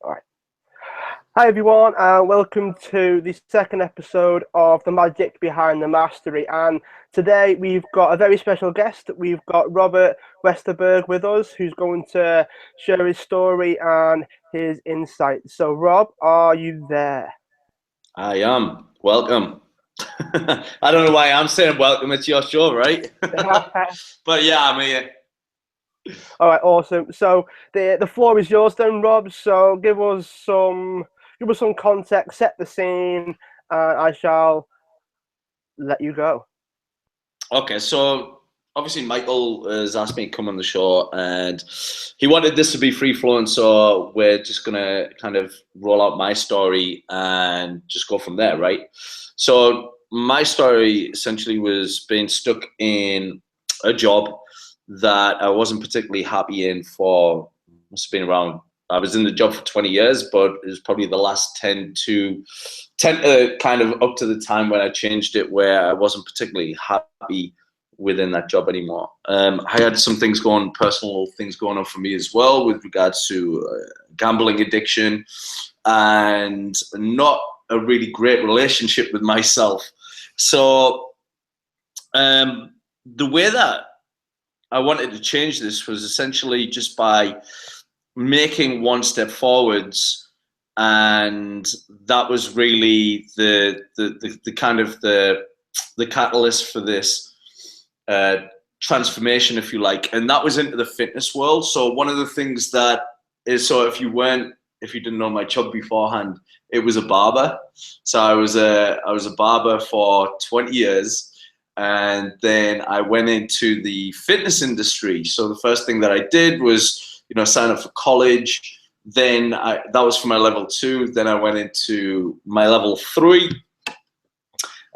All right. Hi everyone, and welcome to the second episode of the Magic Behind the Mastery. And today we've got a very special guest. We've got Robert Westerburg with us, who's going to share his story and his insights. So, Rob, are you there? I am. Welcome. I don't know why I'm saying welcome. It's your show, right? But yeah, I'm here. All right, awesome. So the floor is yours then, Rob. So give us some context, set the scene, and I shall let you go. Okay, so obviously Michael has asked me to come on the show, and he wanted this to be free flowing. So we're just gonna kind of roll out my story and just go from there, right? So my story essentially was being stuck in a job that I wasn't particularly happy in for, must have been around, I was in the job for 20 years, but it was probably the last 10 kind of up to the time when I changed it, where I wasn't particularly happy within that job anymore. I had some things personal things going on for me as well, with regards to gambling addiction and not a really great relationship with myself. So the way that I wanted to change this was essentially just by making one step forwards, and that was really the kind of the catalyst for this transformation, if you like, and that was into the fitness world. So one of the things that is, so if you didn't know my job beforehand, it was a barber. So I was a barber for 20 years. And then I went into the fitness industry. So the first thing that I did was, sign up for college. Then that was for my level 2. Then I went into my level 3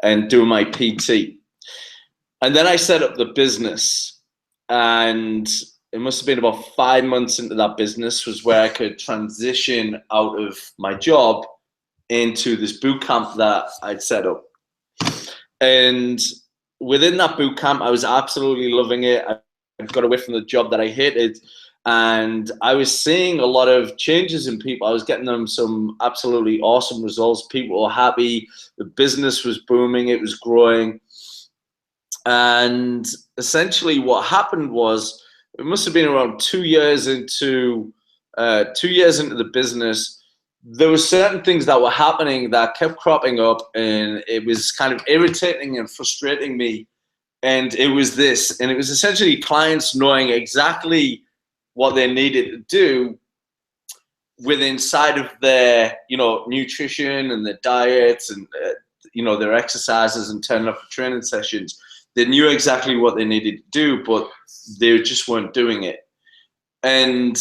and do my PT. And then I set up the business. And it must have been about 5 months into that business was where I could transition out of my job into this boot camp that I'd set up. And within that boot camp, I was absolutely loving it. I got away from the job that I hated, and I was seeing a lot of changes in people. I was getting them some absolutely awesome results. People were happy. The business was booming. It was growing. And essentially what happened was, it must have been around 2 years into the business, there were certain things that were happening that kept cropping up, and it was kind of irritating and frustrating me. And it was essentially clients knowing exactly what they needed to do with inside of their, nutrition and their diets and, their exercises and turning up for training sessions. They knew exactly what they needed to do, but they just weren't doing it. And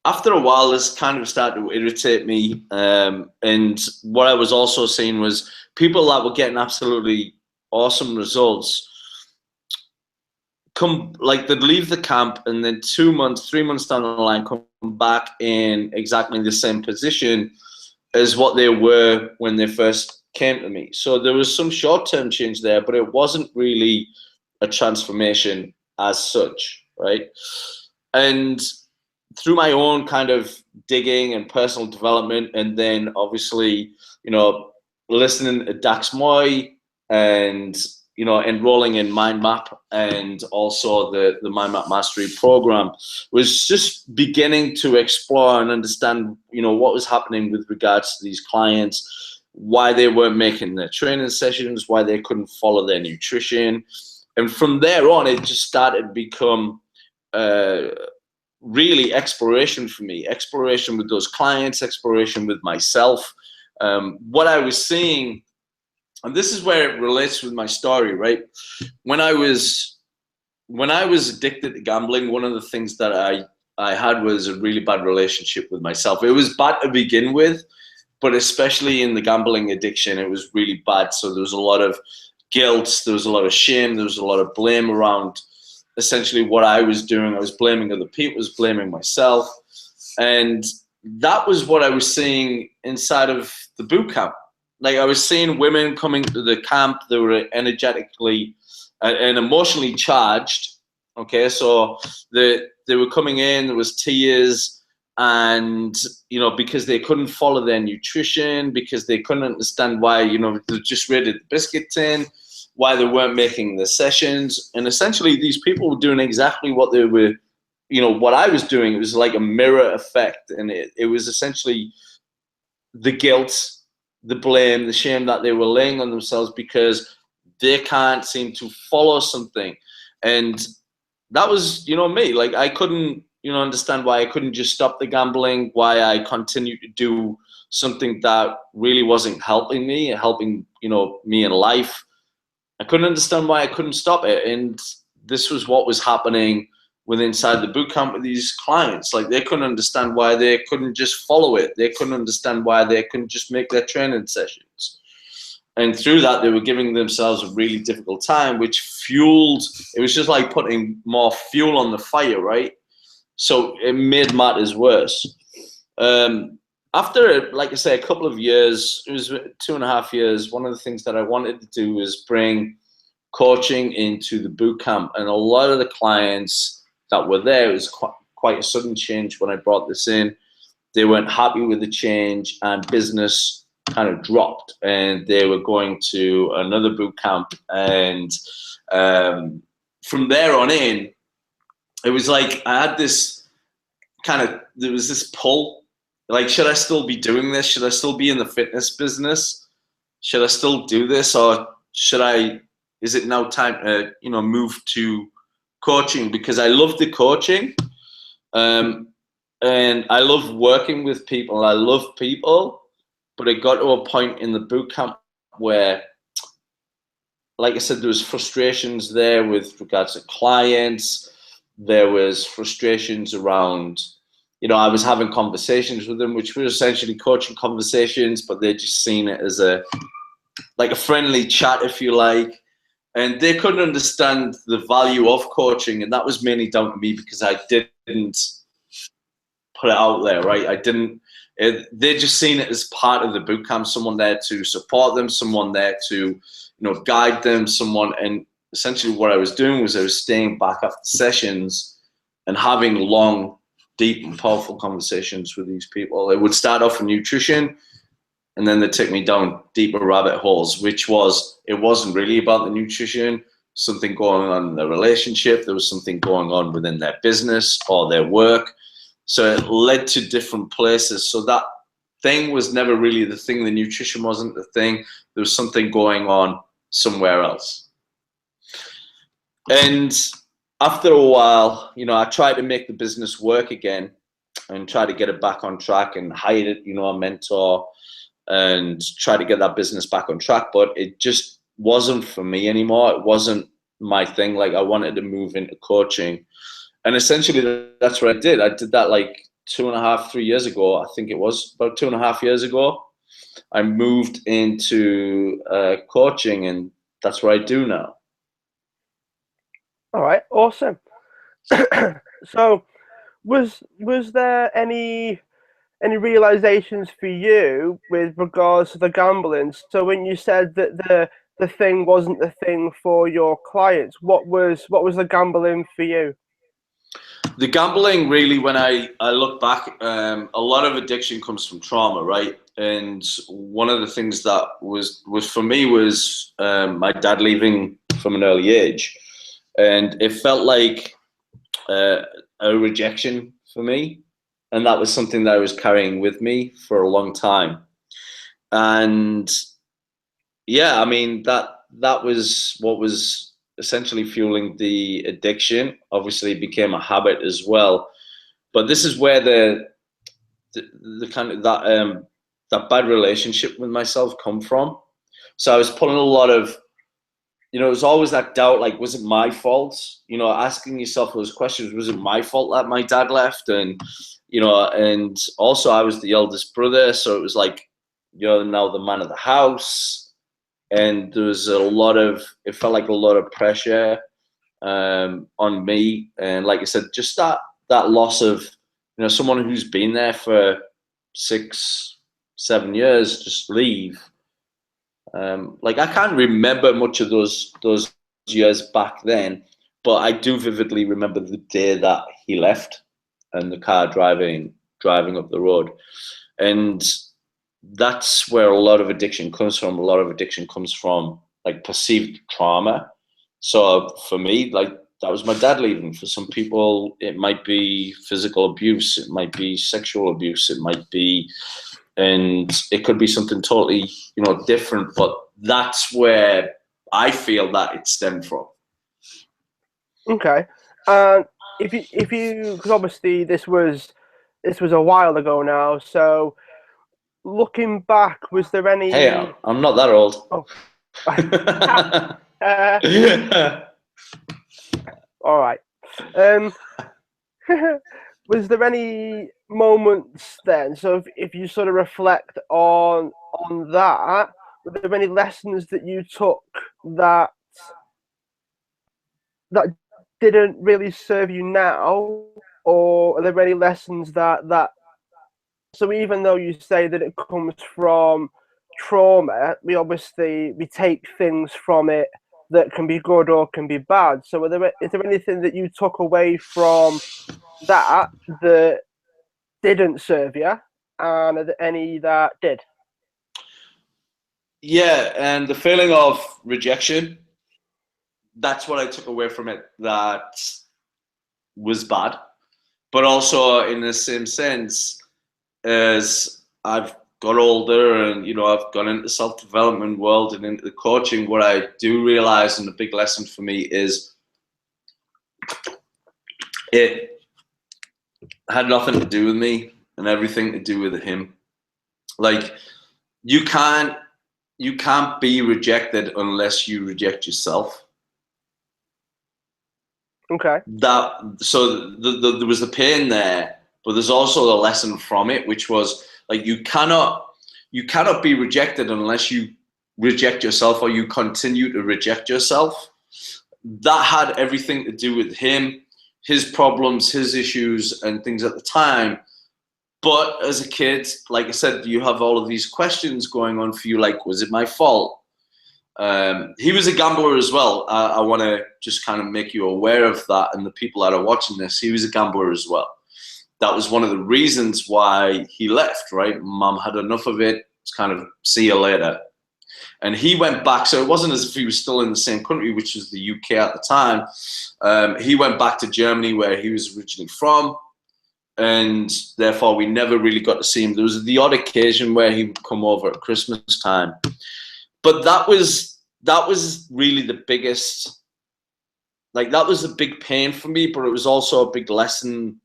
after a while, this kind of started to irritate me. And what I was also seeing was people that were getting absolutely awesome results they'd leave the camp, and then 2 months, 3 months down the line, come back in exactly the same position as what they were when they first came to me. So there was some short-term change there, but it wasn't really a transformation as such, right? And through my own kind of digging and personal development, and then obviously, listening to Dax Moy and, enrolling in Mind Map, and also the Mind Map Mastery program, was just beginning to explore and understand, what was happening with regards to these clients, why they weren't making their training sessions, why they couldn't follow their nutrition. And from there on, it just started to become really exploration for me, exploration with those clients, exploration with myself. What I was seeing, and this is where it relates with my story, right? When I was addicted to gambling, one of the things that I had was a really bad relationship with myself. It was bad to begin with, but especially in the gambling addiction, it was really bad. So there was a lot of guilt, there was a lot of shame, there was a lot of blame around essentially what I was doing. I was blaming other people, I was blaming myself. And that was what I was seeing inside of the boot camp. Like, I was seeing women coming to the camp, they were energetically and emotionally charged. Okay, so they were coming in, there was tears, And because they couldn't follow their nutrition, because they couldn't understand why they just raided the biscuit tin, why they weren't making the sessions. And essentially these people were doing exactly what they were, what I was doing. It was like a mirror effect, and it was essentially the guilt, the blame, the shame that they were laying on themselves because they can't seem to follow something. And that was me. Like, I couldn't understand why I couldn't just stop the gambling, why I continued to do something that really wasn't helping me me in life. I couldn't understand why I couldn't stop it. And this was what was happening inside the boot camp with these clients. Like, they couldn't understand why they couldn't just follow it. They couldn't understand why they couldn't just make their training sessions. And through that, they were giving themselves a really difficult time, which fueled, it was just like putting more fuel on the fire, right? So it made matters worse. After, like I say, a couple of years, it was 2.5 years, one of the things that I wanted to do was bring coaching into the boot camp. And a lot of the clients that were there, it was quite a sudden change when I brought this in. They weren't happy with the change, and business kind of dropped, and they were going to another boot camp. And from there on in, it was like I had this there was this pull. Like, should I still be doing this? Should I still be in the fitness business? Should I still do this? Or is it now time to, move to coaching? Because I love the coaching. And I love working with people. I love people. But it got to a point in the boot camp where, like I said, there was frustrations there with regards to clients. There was frustrations around, I was having conversations with them, which were essentially coaching conversations, but they just seen it as a friendly chat, if you like. And they couldn't understand the value of coaching. And that was mainly down to me because I didn't put it out there, right? They just seen it as part of the boot camp, someone there to support them, someone there to, guide them, and essentially what I was doing was I was staying back after sessions and having long, deep and powerful conversations with these people. It would start off with nutrition, and then they'd take me down deeper rabbit holes, it wasn't really about the nutrition, something going on in their relationship. There was something going on within their business or their work. So it led to different places. So that thing was never really the thing. The nutrition wasn't the thing. There was something going on somewhere else. And after a while, I tried to make the business work again and try to get it back on track, and hired, a mentor, and try to get that business back on track. But it just wasn't for me anymore. It wasn't my thing. Like, I wanted to move into coaching. And essentially that's what I did. I did that like 2.5, 3 years ago. I think it was about 2.5 years ago. I moved into coaching, and that's what I do now. All right, awesome. So, was there any realizations for you with regards to the gambling? So when you said that the thing wasn't the thing for your clients, what was the gambling for you? The gambling, really, when I look back, a lot of addiction comes from trauma, right? And one of the things that was for me was my dad leaving from an early age. And it felt like a rejection for me. And that was something that I was carrying with me for a long time. And yeah, I mean, that was what was essentially fueling the addiction. Obviously, it became a habit as well. But this is where the kind of that bad relationship with myself come from. So I was pulling a lot of, it was always that doubt, like, was it my fault? Asking yourself those questions, was it my fault that my dad left? And, and also I was the eldest brother. So it was like, you're now the man of the house. And there was it felt like a lot of pressure on me. And like I said, just that loss of, someone who's been there for 6, 7 years, just leave. Like, I can't remember much of those years back then, but I do vividly remember the day that he left and the car driving driving up the road. And that's where a lot of addiction comes from. A lot of addiction comes from like perceived trauma. So for me, like that was my dad leaving. For some people, it might be physical abuse, it might be sexual abuse, it might be, and it could be something totally, different. But that's where I feel that it stemmed from. Okay. And because obviously this was a while ago now. So looking back, was there Hey, any? I'm not that old. Oh, all right. Um, was there any moments then? So if you sort of reflect on that, were there any lessons that you took that that didn't really serve you now, or are there any lessons that? So even though you say that it comes from trauma, we take things from it that can be good or can be bad. So is there anything that you took away from that didn't serve you, and are there any that did? Yeah, and the feeling of rejection, that's what I took away from it that was bad. But also in the same sense, as I've got older and I've gone into the self-development world and into the coaching, what I do realize, and the big lesson for me, is it had nothing to do with me and everything to do with him. Like you can't be rejected unless you reject yourself. Okay. There was the pain there, but there's also a lesson from it, which was like you cannot be rejected unless you reject yourself or you continue to reject yourself. That had everything to do with him, his problems, his issues, and things at the time. But as a kid, like I said, you have all of these questions going on for you, like, was it my fault? He was a gambler as well. I want to just kind of make you aware of that, and the people that are watching this, he was a gambler as well. That was one of the reasons why he left, right? Mum had enough of it. It's kind of see you later. And he went back, so it wasn't as if he was still in the same country, which was the UK at the time. He went back to Germany, where he was originally from, and therefore we never really got to see him. There was the odd occasion where he would come over at Christmas time. But that was really the biggest, like that was a big pain for me, but it was also a big lesson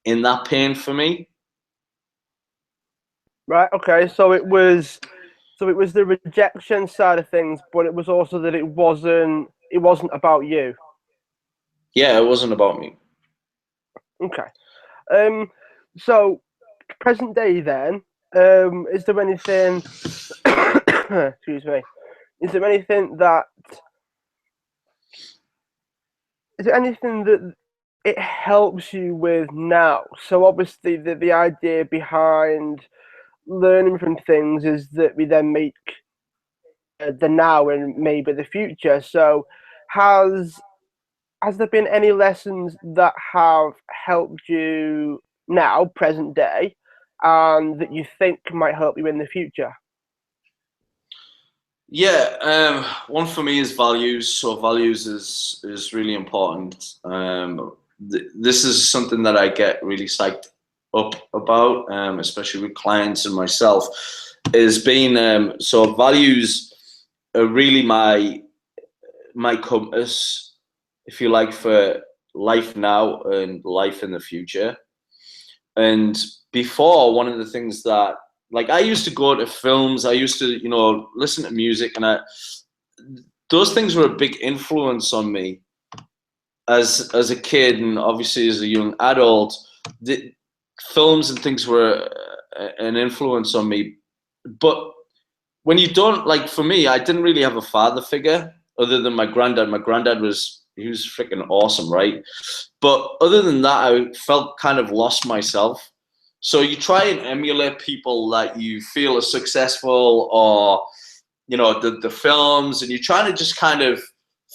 in that pain for me. Right. Okay. So it was the rejection side of things, but it was also that it wasn't about you. Yeah, it wasn't about me. Okay. So present day then, is there anything? Excuse me. Is there anything that? Is there anything that it helps you with now? So obviously the idea behind learning from things is that we then make the now and maybe the future. So has there been any lessons that have helped you now, present day, and that you think might help you in the future? Yeah, one for me is values. So values is really important. This is something that I get really psyched up about, especially with clients and myself. Is being so values are really my compass, if you like, for life now and life in the future. And before, one of the things that, like, I used to go to films, I used to, listen to music, and those things were a big influence on me as a kid, and obviously as a young adult. The films and things were an influence on me. But when you don't, like, for me, I didn't really have a father figure other than my granddad. My granddad was freaking awesome, right? But other than that, I felt kind of lost myself. So you try and emulate people that you feel are successful, or the films, and you're trying to just kind of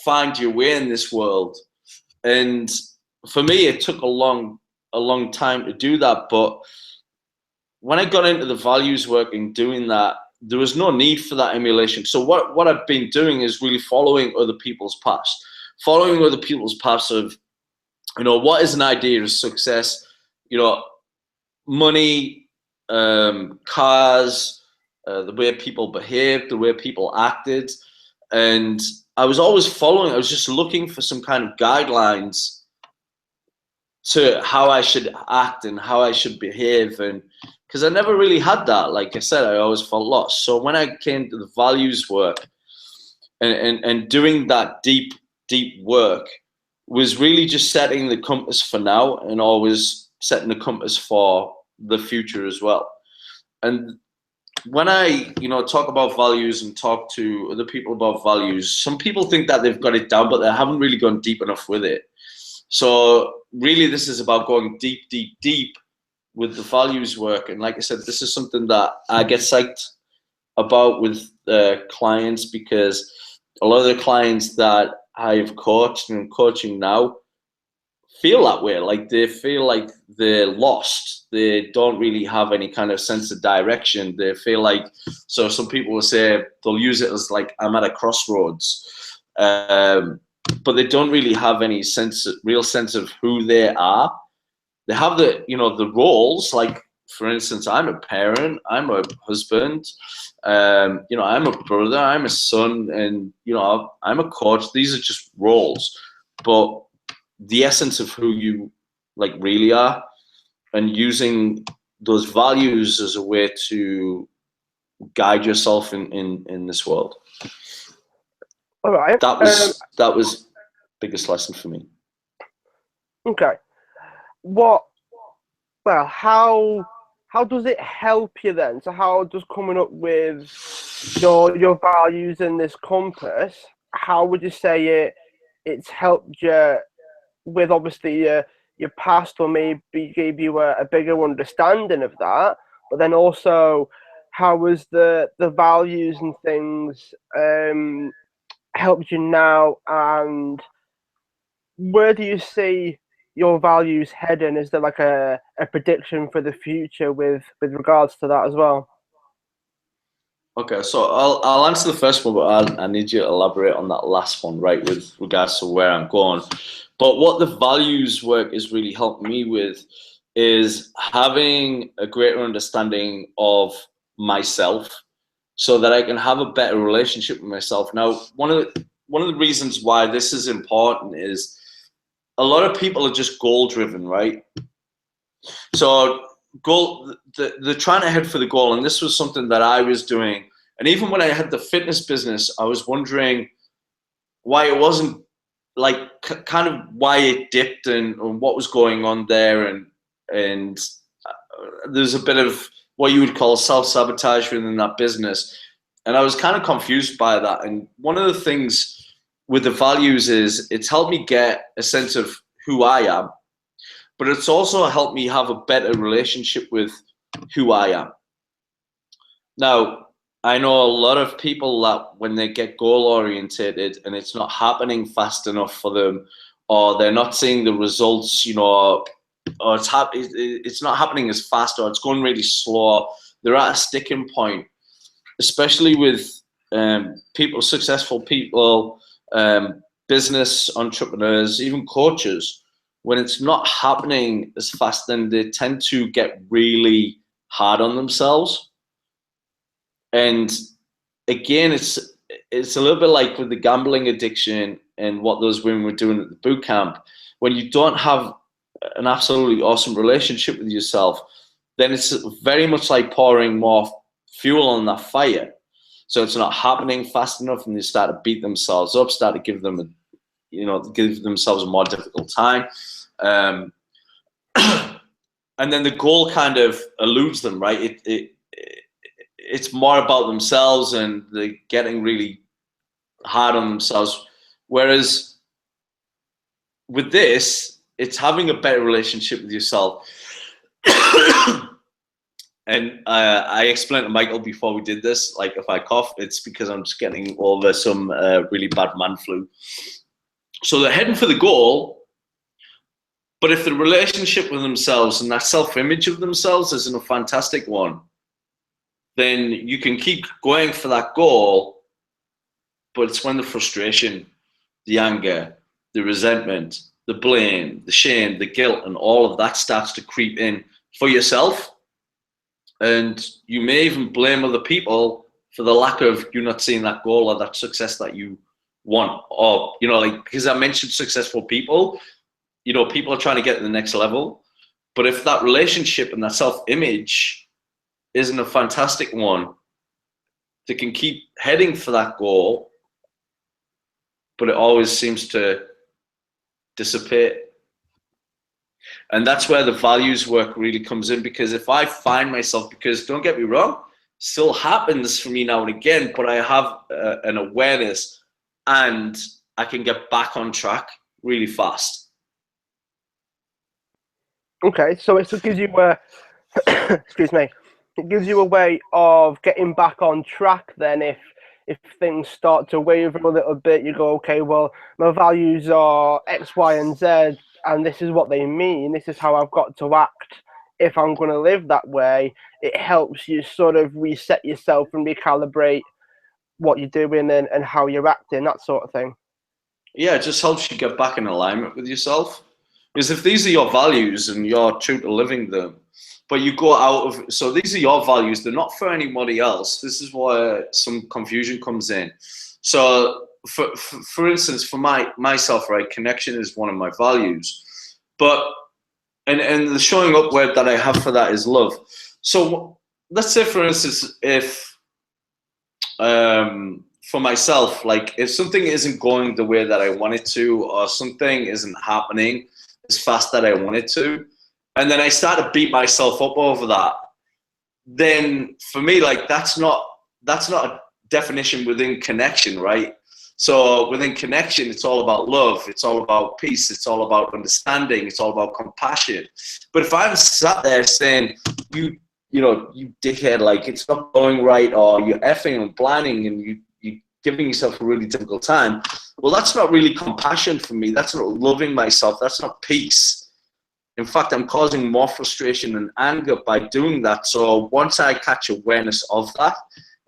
find your way in this world. And for me, it took a long a long time to do that. But when I got into the values work and doing that, there was no need for that emulation. So what I've been doing is really following other people's paths, of, what is an idea of success, money, cars, the way people behaved, the way people acted. And I was just looking for some kind of guidelines to how I should act and how I should behave. And because I never really had that, like I said, I always felt lost. So when I came to the values work and doing that deep work was really just setting the compass for now and always setting the compass for the future as well. And when I, talk about values and talk to other people about values, some people think that they've got it down, but they haven't really gone deep enough with it. So really, this is about going deep with the values work. And like I said, this is something that I get psyched about with clients, because a lot of the clients that I've coached and coaching now feel that way. Like they feel like they're lost. They don't really have any kind of sense of direction. They feel like, so some people will say, they'll use it as like, I'm at a crossroads. But they don't really have any real sense of who they are. They have the roles, like, for instance, I'm a parent, I'm a husband, I'm a brother, I'm a son, and, I'm a coach. These are just roles. But the essence of who you like really are, and using those values as a way to guide yourself in this world. All right. That was biggest lesson for me. Okay. How does it help you then? So how does coming up with your values in this compass, how would you say it's helped you with obviously your past, or maybe gave you a bigger understanding of that, but then also how has the values and things helped you now, and where do you see your values heading? Is there like a prediction for the future with regards to that as well? Okay, so I'll answer the first one, but I need you to elaborate on that last one, right, with regards to where I'm going. But what the values work is really helped me with is having a greater understanding of myself, so that I can have a better relationship with myself. Now, one of the reasons why this is important is a lot of people are just goal driven, right? So they're trying to head for the goal, and this was something that I was doing. And even when I had the fitness business, I was wondering why it wasn't like kind of why it dipped, and what was going on there, and there's a bit of what you would call self-sabotage within that business, and I was kind of confused by that. And one of the things with the values is it's helped me get a sense of who I am, but it's also helped me have a better relationship with who I am. Now, I know a lot of people that when they get goal orientated and it's not happening fast enough for them, or they're not seeing the results, or it's not happening as fast, or it's going really slow, they're at a sticking point, especially with successful people, business entrepreneurs, even coaches. When it's not happening as fast, then they tend to get really hard on themselves. And again, it's a little bit like with the gambling addiction and what those women were doing at the boot camp. When you don't have an absolutely awesome relationship with yourself, then it's very much like pouring more fuel on that fire. So it's not happening fast enough, and they start to beat themselves up, start to give themselves a more difficult time. And then the goal kind of eludes them, right? It's more about themselves, and they're getting really hard on themselves. Whereas with this, it's having a better relationship with yourself. And I explained to Michael before we did this, like if I cough, it's because I'm just getting over some really bad man flu. So they're heading for the goal, But if the relationship with themselves and that self-image of themselves isn't a fantastic one, then you can keep going for that goal, but it's when the frustration, the anger, the resentment, the blame, the shame, the guilt, and all of that starts to creep in for yourself. And you may even blame other people for the lack of you not seeing that goal or that success that you want. Or, like, because I mentioned successful people, people are trying to get to the next level. But if that relationship and that self-image isn't a fantastic one, they can keep heading for that goal, but it always seems to dissipate. And that's where the values work really comes in, because if I find myself, because don't get me wrong, still happens for me now and again, but I have an awareness and I can get back on track really fast. Okay, so it gives you a excuse me, it gives you a way of getting back on track. Then, if things start to waver a little bit, you go, okay, well, my values are X, Y, and Z, and this is what they mean. This is how I've got to act if I'm going to live that way. It helps you sort of reset yourself and recalibrate what you're doing and how you're acting, that sort of thing. Yeah, it just helps you get back in alignment with yourself. Because if these are your values and you're true to living them, but you go out of, so these are your values, they're not for anybody else. This is where some confusion comes in. So for instance, for myself, right, connection is one of my values. But and the showing up word that I have for that is love. So let's say, for instance, if for myself, like if something isn't going the way that I want it to, or something isn't happening as fast that I want it to, and then I start to beat myself up over that, then for me, like that's not a definition within connection, right? So within connection, it's all about love, it's all about peace, it's all about understanding, it's all about compassion. But if I'm sat there saying, you dickhead, like it's not going right, or you're effing and planning and you giving yourself a really difficult time, well, that's not really compassion for me. That's not loving myself. That's not peace. In fact, I'm causing more frustration and anger by doing that. So once I catch awareness of that,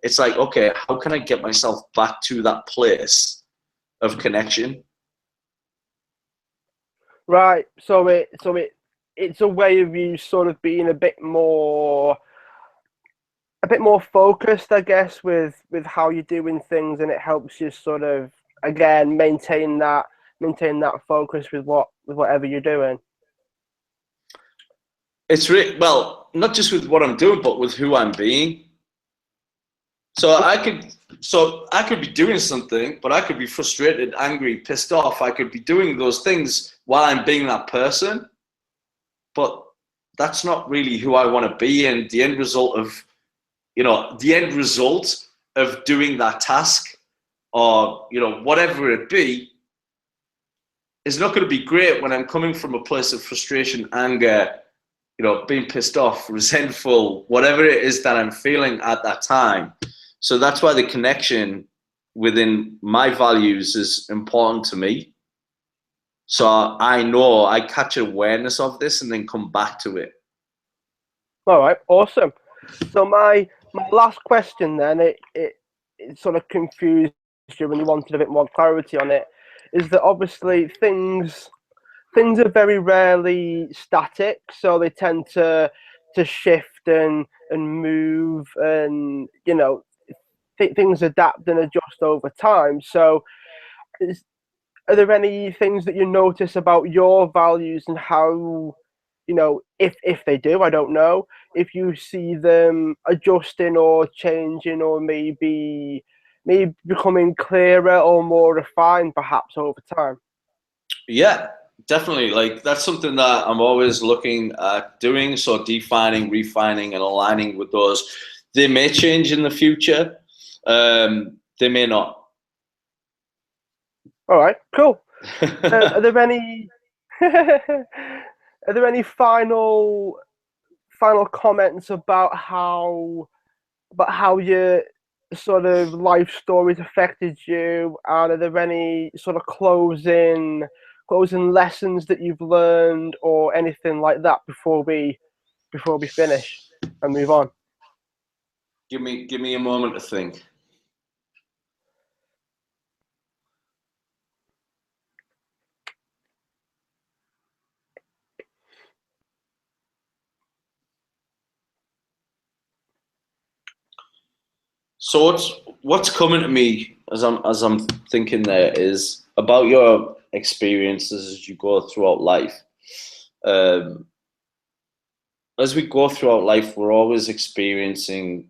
it's like, okay, how can I get myself back to that place of connection? Right. It's a way of you sort of being a bit more focused, I guess, with how you're doing things, and it helps you sort of again maintain that focus with whatever you're doing. It's really, well, not just with what I'm doing, but with who I'm being. So I could be doing something, but I could be frustrated, angry, pissed off. I could be doing those things while I'm being that person, but that's not really who I want to be. And the end result of doing that task, or whatever it be, is not going to be great when I'm coming from a place of frustration, anger, being pissed off, resentful, whatever it is that I'm feeling at that time. So that's why the connection within my values is important to me. So I know I catch awareness of this and then come back to it. All right, awesome. So my last question then, it sort of confused you when you wanted a bit more clarity on it, is that obviously things are very rarely static, so they tend to shift and move, and things adapt and adjust over time. So, is, are there any things that you notice about your values and how, if they do, I don't know, if you see them adjusting or changing, or maybe becoming clearer or more refined, perhaps over time? Yeah, definitely. Like that's something that I'm always looking at doing. So defining, refining, and aligning with those. They may change in the future. They may not. All right, cool. Are there any are there any final comments about how your sort of life stories affected you, and are there any sort of closing lessons that you've learned or anything like that before we finish and move on? Give me a moment to think. So what's coming to me as I'm thinking there is about your experiences as you go throughout life. Um, as we go throughout life, we're always experiencing,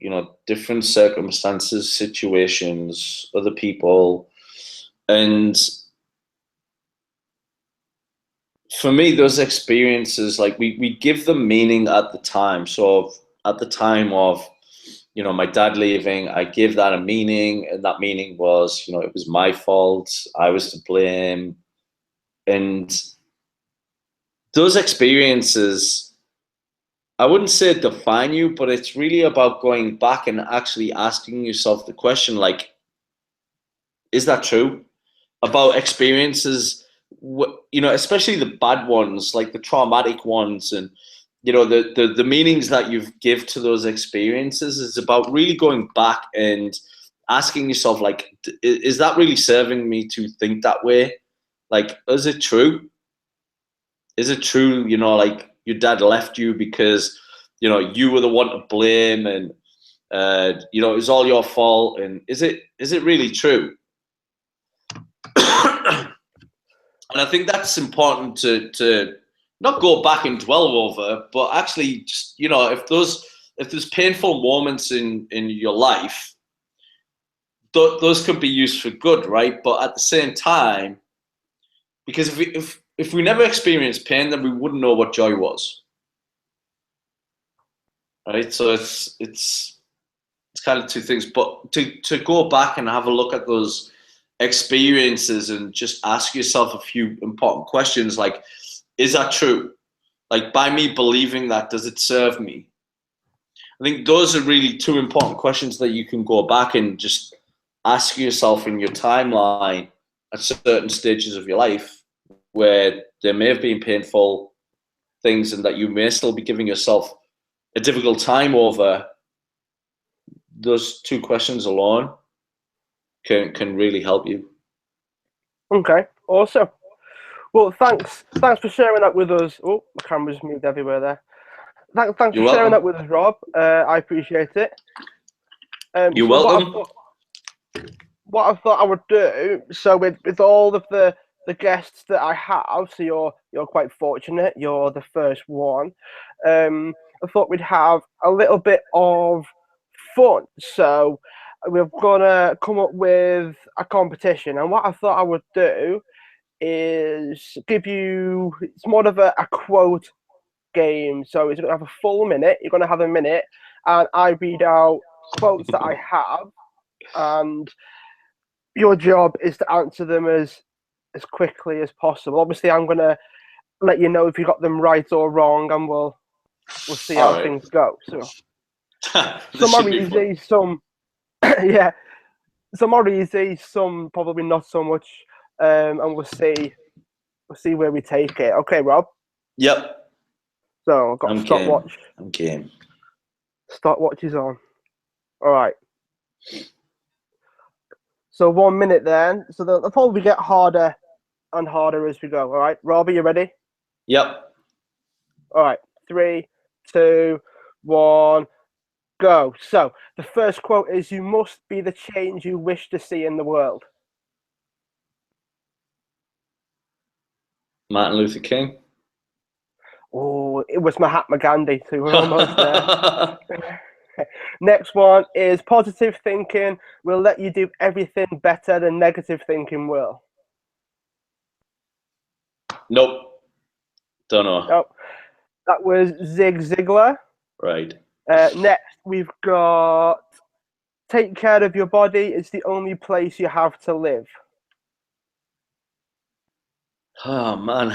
different circumstances, situations, other people, and for me, those experiences, like we give them meaning at the time. So at the time of, my dad leaving, I gave that a meaning, and that meaning was, it was my fault. I was to blame. And those experiences, I wouldn't say define you, but it's really about going back and actually asking yourself the question, like, is that true? About experiences, especially the bad ones, like the traumatic ones, and the meanings that you give to those experiences is about really going back and asking yourself, like, is that really serving me to think that way? Like, is it true? Is it true? Like your dad left you because you were the one to blame, and it was all your fault. And is it really true? And I think that's important to not go back and dwell over, but actually just, if there's painful moments in your life, those can be used for good, right? But at the same time, because if we never experienced pain, then we wouldn't know what joy was, right? So it's kind of two things. But to go back and have a look at those experiences and just ask yourself a few important questions, like, is that true? Like, by me believing that, does it serve me? I think those are really two important questions that you can go back and just ask yourself in your timeline at certain stages of your life where there may have been painful things and that you may still be giving yourself a difficult time over. Those two questions alone can really help you. Okay, awesome. Well, thanks for sharing that with us. Oh, my camera's moved everywhere there. Thanks You're for sharing welcome. that with us, Rob. I appreciate it. You're so welcome. What I thought I would do, so with all of the guests that I have, so you're quite fortunate. You're the first one. I thought we'd have a little bit of fun. So we're gonna come up with a competition, and what I thought I would do is give you. It's more of a quote game. So it's gonna have a full minute. You're gonna have a minute, and I read out quotes that I have, and your job is to answer them as quickly as possible. Obviously, I'm gonna let you know if you got them right or wrong, and we'll see how things go. So some are easy, some yeah, some are easy, some probably not so much, and we'll see where we take it. Okay, Rob. Yep. So I've got a stopwatch. I'm game. Stopwatch is on. All right. So 1 minute then. So they'll probably get harder and harder as we go. All right, Rob, are you ready? Yep. All right. 3, 2, 1, go. So the first quote is, "You must be the change you wish to see in the world." Martin Luther King. Oh, it was Mahatma Gandhi too. We're almost there. Next one is, "Positive thinking will let you do everything better than negative thinking will." Nope. Don't know. Nope. That was Zig Ziglar. Right. Next, we've got, "Take care of your body. It's the only place you have to live." Oh man,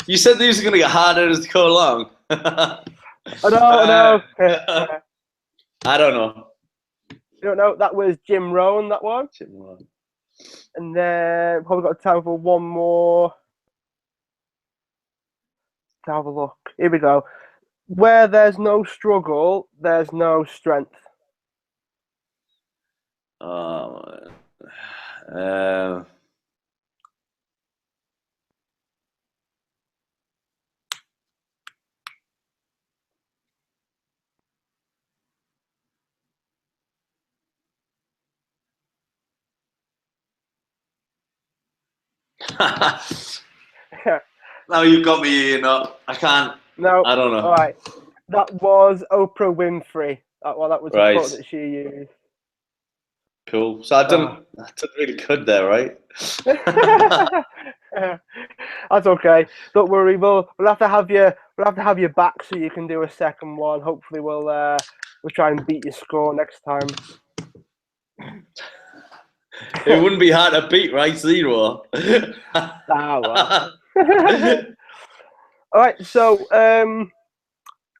you said these are going to get harder as they go along. I know. I don't know. You don't know? That was Jim Rohn. That one. Jim Rohn. And then probably got time for one more. To have a look. Here we go. Where there's no struggle, there's no strength. Uh, uh, now you got me. I can't. No, I don't all know. right. That was Oprah Winfrey. That was a quote Right. that she used. Cool. So Oh. I done really good there, right? That's okay. Don't worry. We'll have to have you. We'll have to have you back so you can do a second one. Hopefully, we'll try and beat your score next time. It wouldn't be hard to beat, right? 0. Well. All right. So,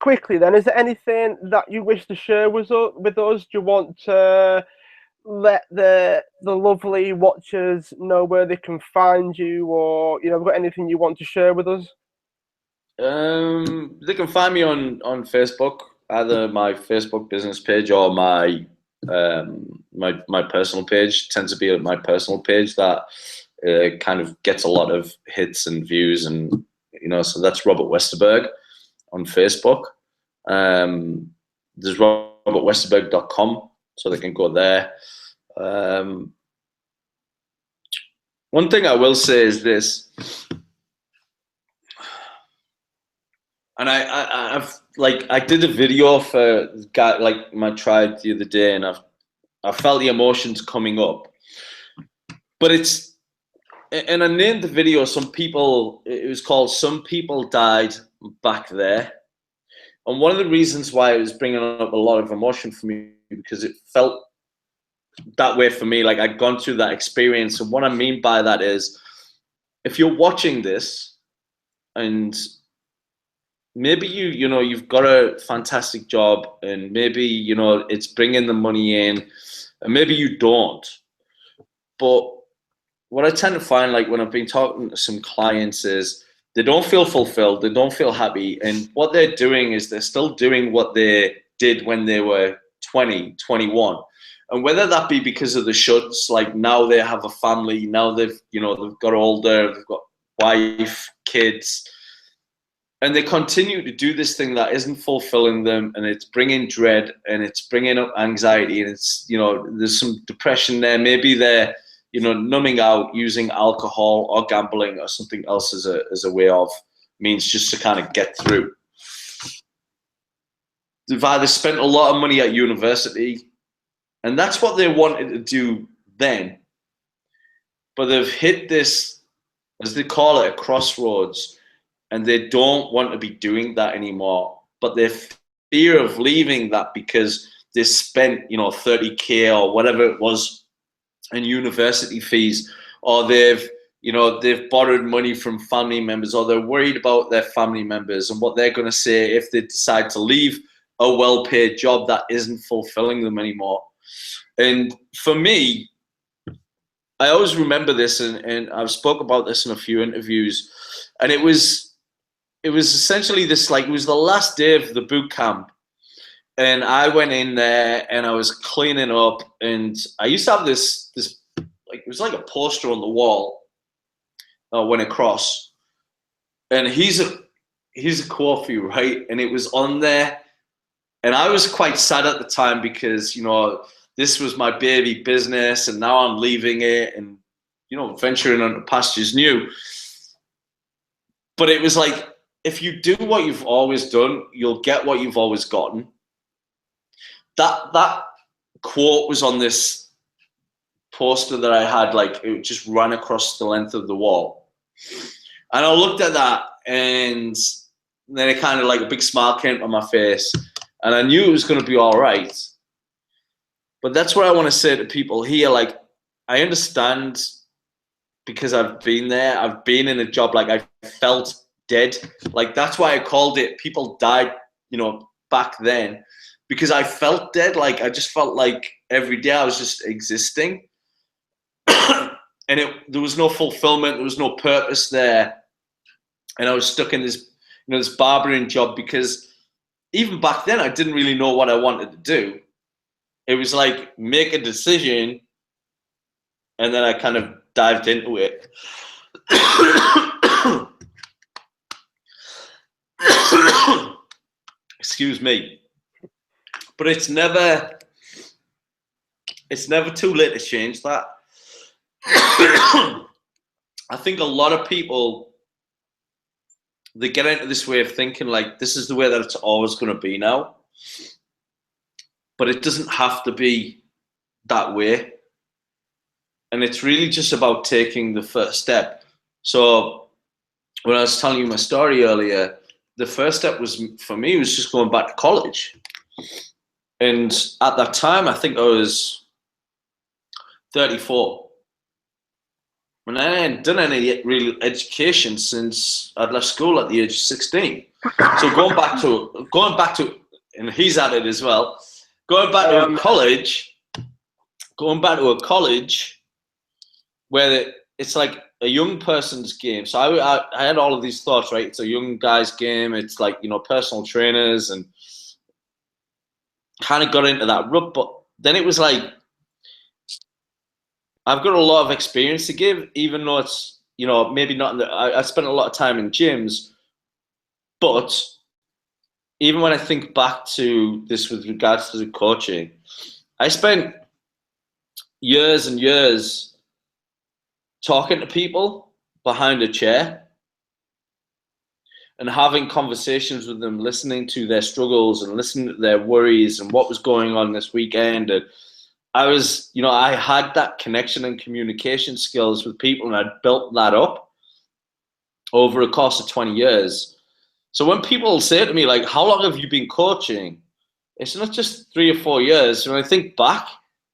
quickly then, is there anything that you wish to share with us? Do you want to let the lovely watchers know where they can find you, or got anything you want to share with us? They can find me on Facebook, either my Facebook business page or my personal page. Tends to be my personal page that kind of gets a lot of hits and views, and so that's Robert Westerburg on Facebook. There's robertwesterburg.com, so they can go there. One thing I will say is this, and I did a video for guy like my tribe the other day, and I felt the emotions coming up, but and I named the video. It was called "Some People Died Back There," and one of the reasons why it was bringing up a lot of emotion for me because it felt that way for me, like I'd gone through that experience. And what I mean by that is, if you're watching this and maybe you've got a fantastic job and maybe it's bringing the money in, and maybe you don't, but what I tend to find, like when I've been talking to some clients, is they don't feel fulfilled, they don't feel happy, and what they're doing is they're still doing what they did when they were 20, 21. And whether that be because of the shoulds, like now they have a family, now they've got older, they've got wife, kids, and they continue to do this thing that isn't fulfilling them, and it's bringing dread and it's bringing up anxiety, and it's there's some depression there. Maybe they're numbing out using alcohol or gambling or something else as a way of means just to kind of get through. They've either spent a lot of money at university, and that's what they wanted to do then, but they've hit this, as they call it, a crossroads, and they don't want to be doing that anymore. But their fear of leaving that because they spent 30K or whatever it was in university fees, or they've borrowed money from family members, or they're worried about their family members and what they're going to say if they decide to leave a well-paid job that isn't fulfilling them anymore. And for me, I always remember this, and I've spoke about this in a few interviews, and it was essentially this, like, it was the last day of the boot camp, and I went in there and I was cleaning up, and I used to have this like, it was like a poster on the wall went across, and here's a quote for you, right? And it was on there, and I was quite sad at the time because this was my baby business, and now I'm leaving it and venturing onto pastures new. But it was like, if you do what you've always done, you'll get what you've always gotten. That quote was on this poster that I had, like, it just ran across the length of the wall. And I looked at that, and then it kind of, like, a big smile came on my face, and I knew it was going to be all right. But that's what I want to say to people here. Like, I understand, because I've been there. I've been in a job, like, I felt dead. Like, that's why I called it People Died, back then, because I felt dead. Like, I just felt like every day I was just existing. and there was no fulfillment, there was no purpose there, and I was stuck in this, this barbering job, because even back then I didn't really know what I wanted to do. It was like, make a decision, and then I kind of dived into it. Excuse me. But it's never too late to change that. I think a lot of people, they get into this way of thinking like, this is the way that it's always going to be now. But it doesn't have to be that way. And it's really just about taking the first step. So when I was telling you my story earlier, the first step was, for me, was just going back to college. And at that time, I think I was 34. And I hadn't done any real education since I'd left school at the age of 16. So going back to, and he's at it as well, going back to a college where it's like a young person's game. So I had all of these thoughts, right? It's a young guy's game. It's like, personal trainers, and kind of got into that rut. But then it was like, I've got a lot of experience to give, even though it's, maybe not I spent a lot of time in gyms, but even when I think back to this with regards to the coaching, I spent years and years talking to people behind a chair and having conversations with them, listening to their struggles and listening to their worries and what was going on this weekend. And I was, I had that connection and communication skills with people, and I'd built that up over a course of 20 years. So when people say to me, like, how long have you been coaching? It's not just 3 or 4 years. When I think back,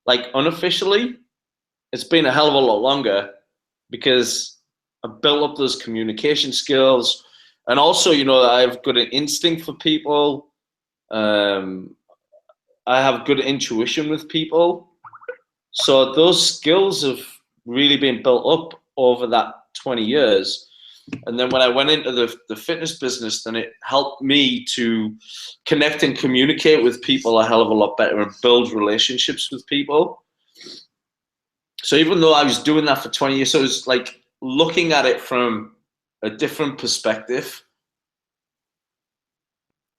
like unofficially, it's been a hell of a lot longer, because I built up those communication skills. And also, I've got an instinct for people. I have good intuition with people. So those skills have really been built up over that 20 years. And then when I went into the fitness business, then it helped me to connect and communicate with people a hell of a lot better and build relationships with people. So even though I was doing that for 20 years, so it was like looking at it from a different perspective.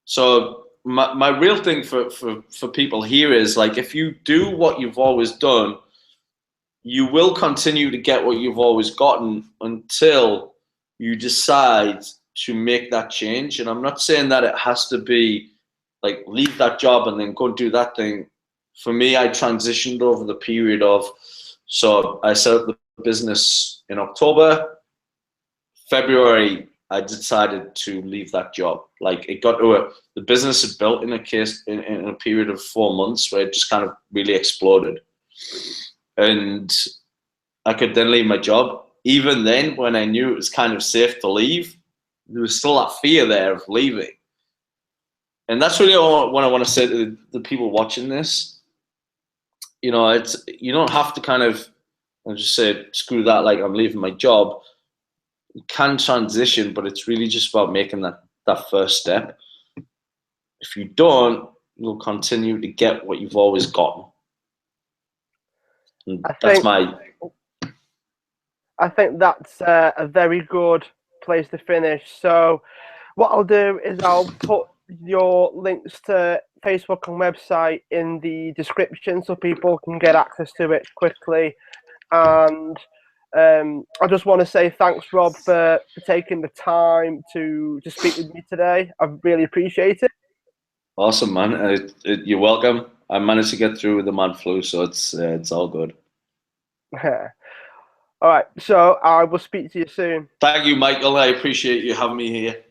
So my real thing for people here is, like, if you do what you've always done, you will continue to get what you've always gotten until you decide to make that change. And I'm not saying that it has to be like leave that job and then go and do that thing. For me, I transitioned over the period of, so I set up the business in October. February, I decided to leave that job. Like, it got to the business had built in a period of 4 months where it just kind of really exploded. And I could then leave my job. Even then, when I knew it was kind of safe to leave, there was still that fear there of leaving. And that's really what I want to say to the people watching this. You don't have to kind of just say, screw that, like, I'm leaving my job. You can transition, but it's really just about making that first step. If you don't, you'll continue to get what you've always gotten. And I think that's a very good place to finish. So what I'll do is I'll put your links to Facebook and website in the description so people can get access to it quickly. And I just want to say thanks, Rob, for taking the time to speak with me today. I really appreciate it. Awesome, man. You're welcome. I managed to get through with the man flu, so it's all good. All right, so I will speak to you soon. Thank you, Michael. I appreciate you having me here.